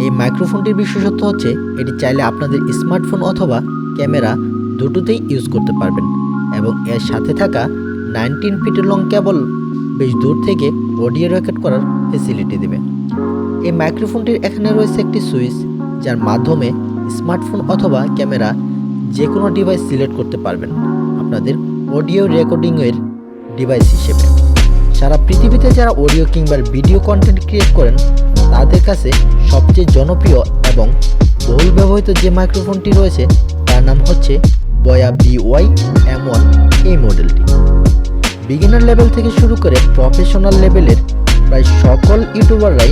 এই মাইক্রোফোনটির বিশেষত্ব হচ্ছে এটি চাইলে আপনাদের স্মার্টফোন অথবা ক্যামেরা দুটোতেই ইউজ করতে পারবেন এবং এর সাথে থাকা 19 ফিট লং কেবল বেশ দূর থেকে অডিও রেকর্ড করার ফ্যাসিলিটি দেবে। এই মাইক্রোফোনটির এখানে রয়েছে একটি সুইচ, যার মাধ্যমে স্মার্টফোন অথবা ক্যামেরা যে কোনো ডিভাইস সিলেক্ট করতে পারবেন আপনাদের অডিও রেকর্ডিংয়ের ডিভাইস হিসেবে। সারা পৃথিবীতে যারা অডিও কিংবা ভিডিও কন্টেন্ট ক্রিয়েট করেন তাদের কাছে সবচেয়ে জনপ্রিয় এবং বহুল ব্যবহৃত যে মাইক্রোফোনটি রয়েছে তার নাম হচ্ছে বয়া BY-M1। এই মডেলটি বিগিনার লেভেল থেকে শুরু করে প্রফেশনাল লেভেলের প্রায় সকল ইউটিউবাররাই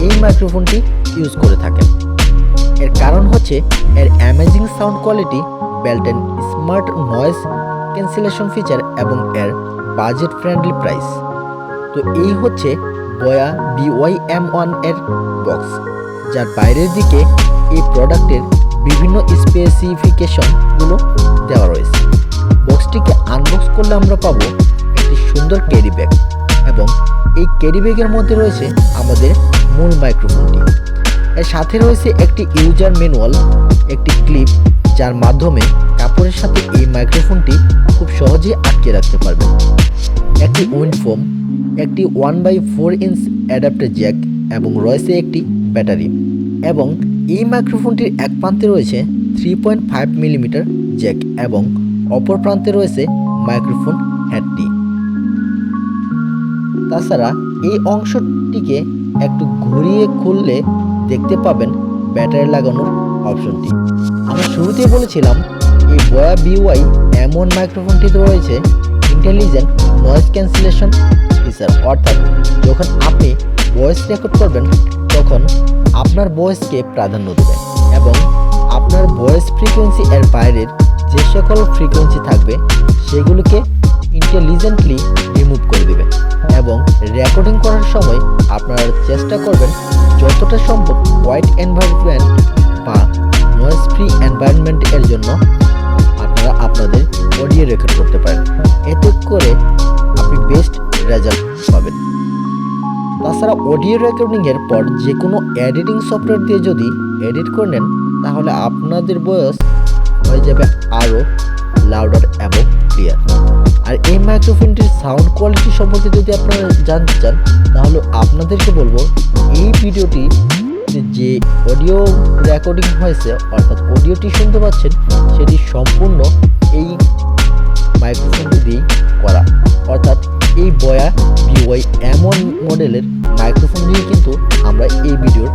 এই মাইক্রোফোনটি ইউজ করে থাকেন। এর কারণ হচ্ছে এর amazing sound quality, belt-in smart noise cancellation feature এবং এর বাজেট ফ্রেন্ডলি প্রাইস। তো এই হচ্ছে বয়া BY-M1 এর বক্স, যার বাইরের দিকে এই প্রোডাক্টের বিভিন্ন স্পেসিফিকেশনগুলো দেওয়া রয়েছে। বক্সটিকে আনবক্স করলে আমরা পাবো একটি সুন্দর ক্যারি ব্যাগ এবং এই ক্যারি ব্যাগের মধ্যে রয়েছে আমাদের মূল মাইক্রোফোনটি। এর সাথে রয়েছে একটি ইউজার ম্যানুয়াল, একটি ক্লিপ যার মাধ্যমে কাপড়ের সাথে এই মাইক্রোফোনটি খুব সহজেই আটকে রাখতে পারবেন, একটি উইন্ড ফোম, একটি 1/4 ইঞ্চ অ্যাডাপ্টার জ্যাক এবং রয়েছে একটি ব্যাটারি। এবং এই মাইক্রোফোনটির এক প্রান্তে রয়েছে 3.5 মিলিমিটার জ্যাক এবং অপর প্রান্তে রয়েছে মাইক্রোফোন হেডটি। তাছাড়া এই অংশটিকে একটু ঘুরিয়ে খুললে দেখতে পাবেন ব্যাটারি লাগানোর অপশনটি। আমি শুরুতেই বলেছিলাম এই বয়া BY-M1 মাইক্রোফোনটিতে রয়েছে ইন্টেলিজেন্ট নয়েজ ক্যান্সেলেশন ফিচার, অর্থাৎ যখন আপনি ভয়েস রেকর্ড করবেন তখন আপনার ভয়েসকে প্রাধান্য দেবেন এবং আপনার ভয়েস ফ্রিকোয়েন্সি এর বাইরের যে সকল ফ্রিকোয়েন্সি থাকবে সেগুলোকে ইন্টেলিজেন্টলি রিমুভ করে দেবে এবং রেকর্ডিং করার সময় আপনারা চেষ্টা করবেন যতটা সম্ভব হোয়াইট এনভায়রনমেন্ট বা নয়েজ ফ্রি এনভায়রনমেন্ট এর জন্য আপনারা আপনাদের অডিও রেকর্ড করতে পারেন। এতে করে আপনি বেস্ট রেজাল্ট পাবেন। তাছাড়া অডিও রেকর্ডিংয়ের পর যে কোনো এডিটিং সফটওয়্যার দিয়ে যদি এডিট করে নেন তাহলে আপনাদের ভয়েস হয়ে যাবে আরও লাউডার এবং ক্লিয়ার। আর এই মাইক্রোফোনটির সাউন্ড কোয়ালিটি সম্পর্কে যদি আপনারা জানতে চান তাহলে আপনাদেরকে বলবো এই ভিডিওটি যে অডিও রেকর্ডিং হয়েছে অর্থাৎ অডিওটি শুনতে পাচ্ছেন সেটি সম্পূর্ণ এই মাইক্রোফোনটি দিয়েই করা, অর্থাৎ এই বয়া BY-M1 মডেলের মাইক্রোফোন দিয়ে কিন্তু আমরা এই ভিডিওর